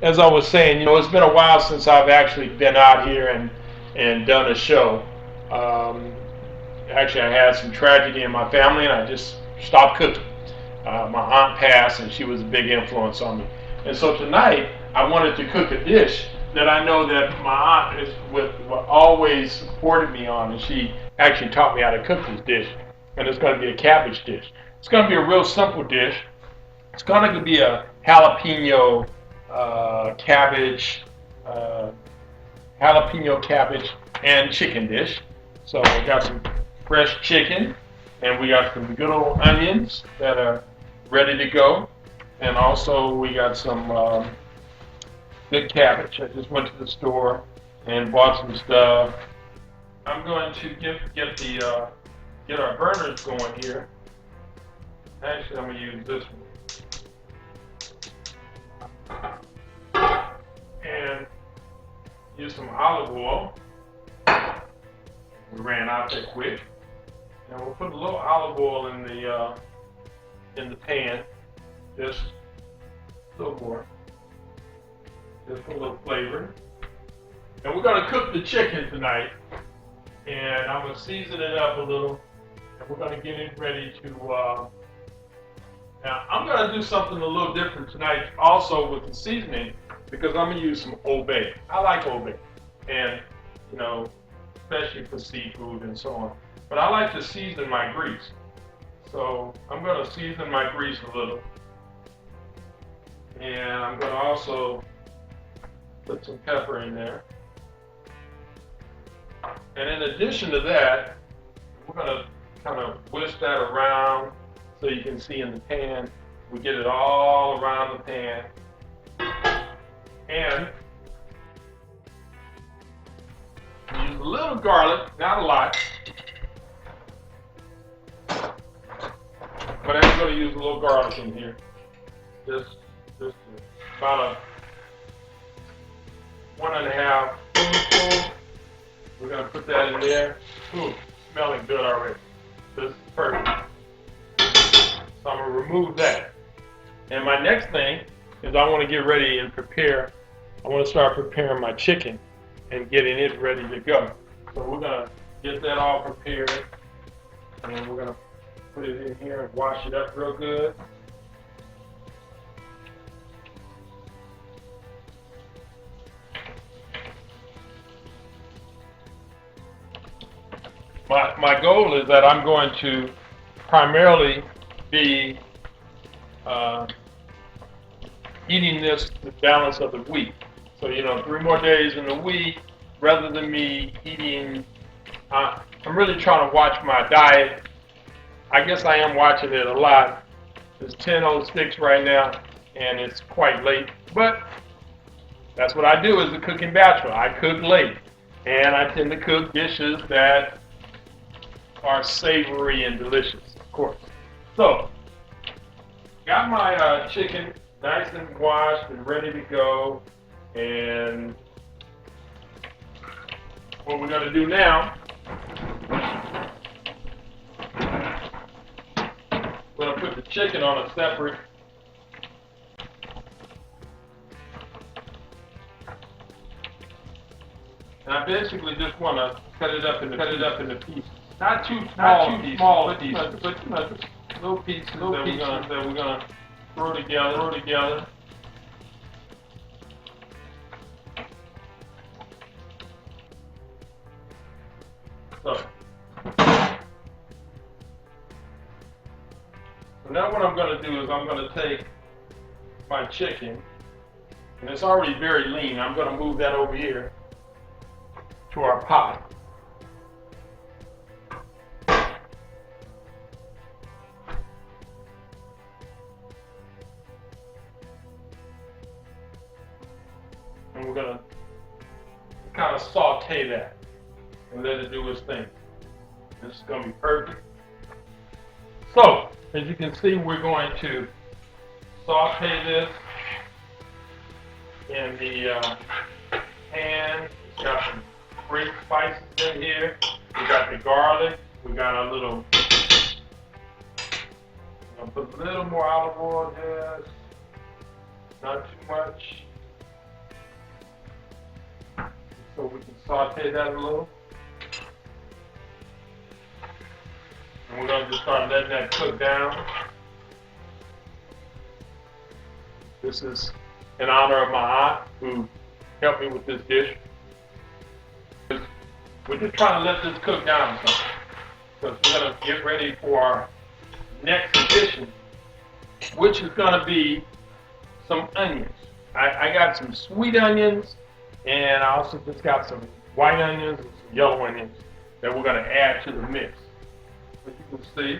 as I was saying, it's been a while since I've actually been out here and done a show. Um, Actually, I had some tragedy in my family, and I just stopped cooking. My aunt passed, and she was a big influence on me. And so tonight, I wanted to cook a dish that I know that my aunt always supported me on, and she actually taught me how to cook this dish. And it's going to be a cabbage dish. It's going to be a real simple dish. It's going to be a jalapeno cabbage, uh, jalapeno cabbage and chicken dish. So we got some fresh chicken, and we got some good old onions that are ready to go, and also we got some good cabbage. I just went to the store and bought some stuff. I'm going to get our burners going here. Actually, I'm going to use this one and use some olive oil. We ran out that quick. And we'll put a little olive oil in the pan, just a little more, just for a little flavor. And we're going to cook the chicken tonight, and I'm going to season it up a little, and we're going to get it ready to. Now I'm going to do something a little different tonight, also with the seasoning, because I'm going to use some Old Bay. I like Old Bay, and especially for seafood and so on. But I like to season my grease. So I'm going to season my grease a little. And I'm going to also put some pepper in there. And in addition to that, we're going to kind of whisk that around so you can see in the pan. We get it all around the pan. And use a little garlic, not a lot. But I'm going to use a little garlic in here. Just about a 1.5 spoonful. We're going to put that in there. Ooh, smelling good already. This is perfect. So I'm going to remove that. And my next thing is I want to get ready and prepare. I want to start preparing my chicken and getting it ready to go. So we're going to get that all prepared. And we're going to put it in here and wash it up real good. My goal is that I'm going to primarily be eating this the balance of the week. So 3 more days in the week, rather than me eating. I'm really trying to watch my diet. I guess I am watching it a lot. It's 10:06 right now, and it's quite late. But that's what I do as a cooking bachelor. I cook late, and I tend to cook dishes that are savory and delicious, of course. So, got my chicken nice and washed and ready to go. And what we're going to do now, we're going to put the chicken on a separate. And I basically just want to cut it up into pieces. Not too small pieces, but little pieces that we're gonna throw together. So now what I'm going to do is I'm going to take my chicken, and it's already very lean. I'm going to move that over here to our pot. And we're going to kind of saute that and let it do its thing. This is going to be perfect. So, as you can see, we're going to saute this in the pan. It's got some great spices in here. We got the garlic. We got a little. I'm gonna put a little more olive oil, just not too much. so we can saute that a little. And we're going to just start letting that cook down. This is in honor of my aunt who helped me with this dish. We're just trying to let this cook down some, because we're going to get ready for our next addition, which is going to be some onions. I got some sweet onions, and I also just got some white onions and some yellow onions that we're going to add to the mix. As you can see.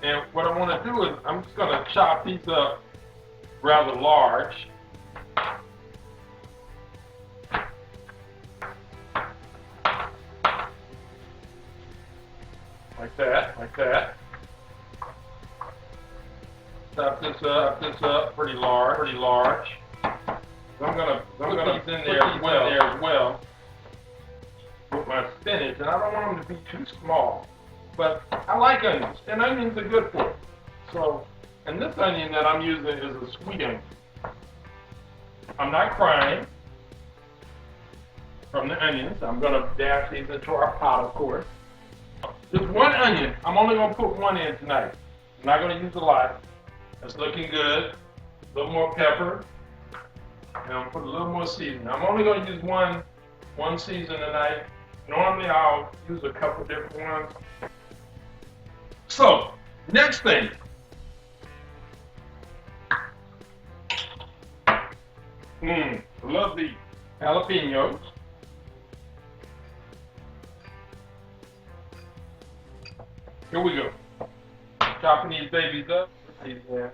And what I want to do is I'm just going to chop these up rather large. Like that, like that. Chop this up pretty large. I'm gonna put these in there as well with my spinach, and I don't want them to be too small. But I like onions, and onions are good for it. So, and this onion that I'm using is a sweet onion. I'm not crying from the onions. I'm gonna dash these into our pot, of course. Just one onion. I'm only gonna put one in tonight. I'm not gonna use a lot. That's looking good. A little more pepper. And I'll put a little more seasoning. I'm only going to use one season tonight. Normally I'll use a couple different ones. So, next thing. I love the jalapenos. Here we go. Chopping these babies up. These there.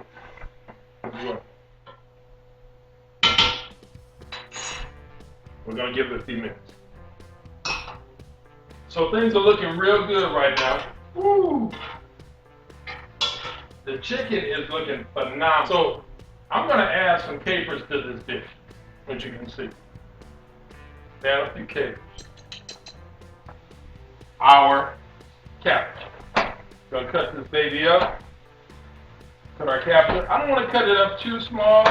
We're going to give it a few minutes. So things are looking real good right now. Woo! The chicken is looking phenomenal. So I'm going to add some capers to this dish, which you can see. Add a few capers. Our cabbage. Going to cut this baby up. Cut our cabbage. I don't want to cut it up too small.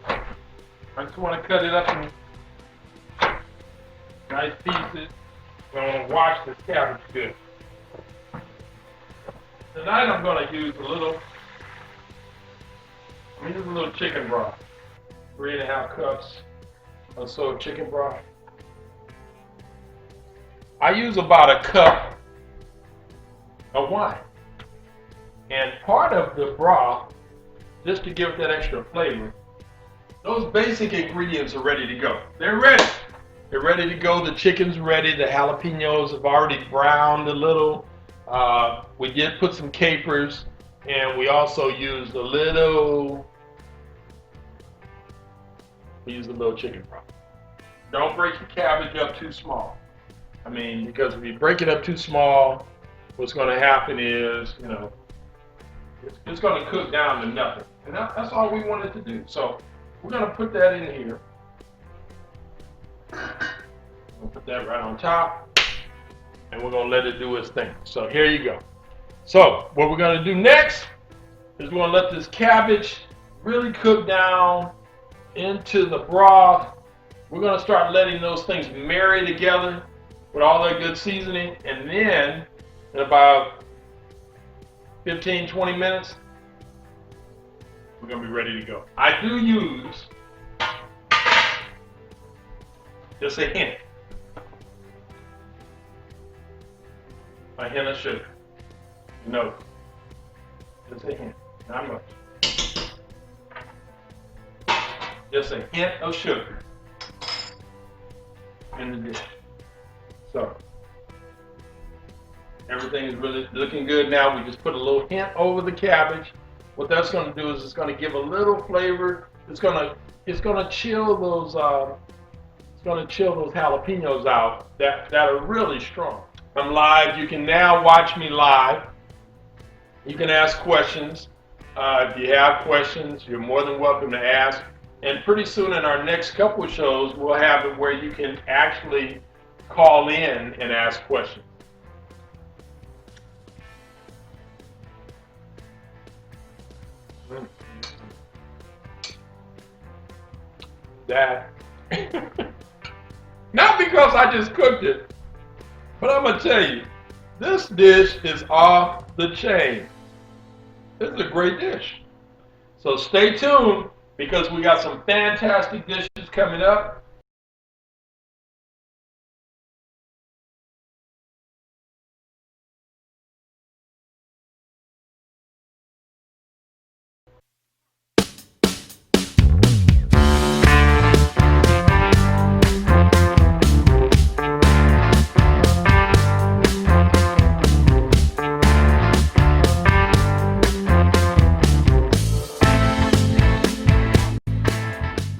I just want to cut it up in nice pieces. I want to wash this cabbage good. Tonight I'm going to use a little chicken broth. 3.5 cups or so of chicken broth. I use about a cup of wine. And part of the broth, just to give it that extra flavor, those basic ingredients are ready to go. They're ready. They're ready to go. The chicken's ready. The jalapenos have already browned a little. We did put some capers, and we also used a little chicken broth. Don't break your cabbage up too small. I mean, because if you break it up too small, what's going to happen is, it's going to cook down to nothing. And that's all we wanted to do. So we're going to put that in here. We'll put that right on top, and we're going to let it do its thing. So here you go. So what we're going to do next is we're going to let this cabbage really cook down into the broth. We're going to start letting those things marry together with all that good seasoning, and then in about 15-20 minutes, we're going to be ready to go. I do use just a hint of sugar. No, just a hint, not much. Just a hint of sugar in the dish. So everything is really looking good now. We just put a little hint over the cabbage. What that's going to do is it's going to give a little flavor. It's going to chill those jalapenos out that are really strong. I'm live. You can now watch me live. You can ask questions. If you have questions, you're more than welcome to ask. And pretty soon in our next couple of shows, we'll have it where you can actually call in and ask questions. That Not because I just cooked it, but I'm gonna tell you, this dish is off the chain. This is a great dish. So stay tuned because we got some fantastic dishes coming up.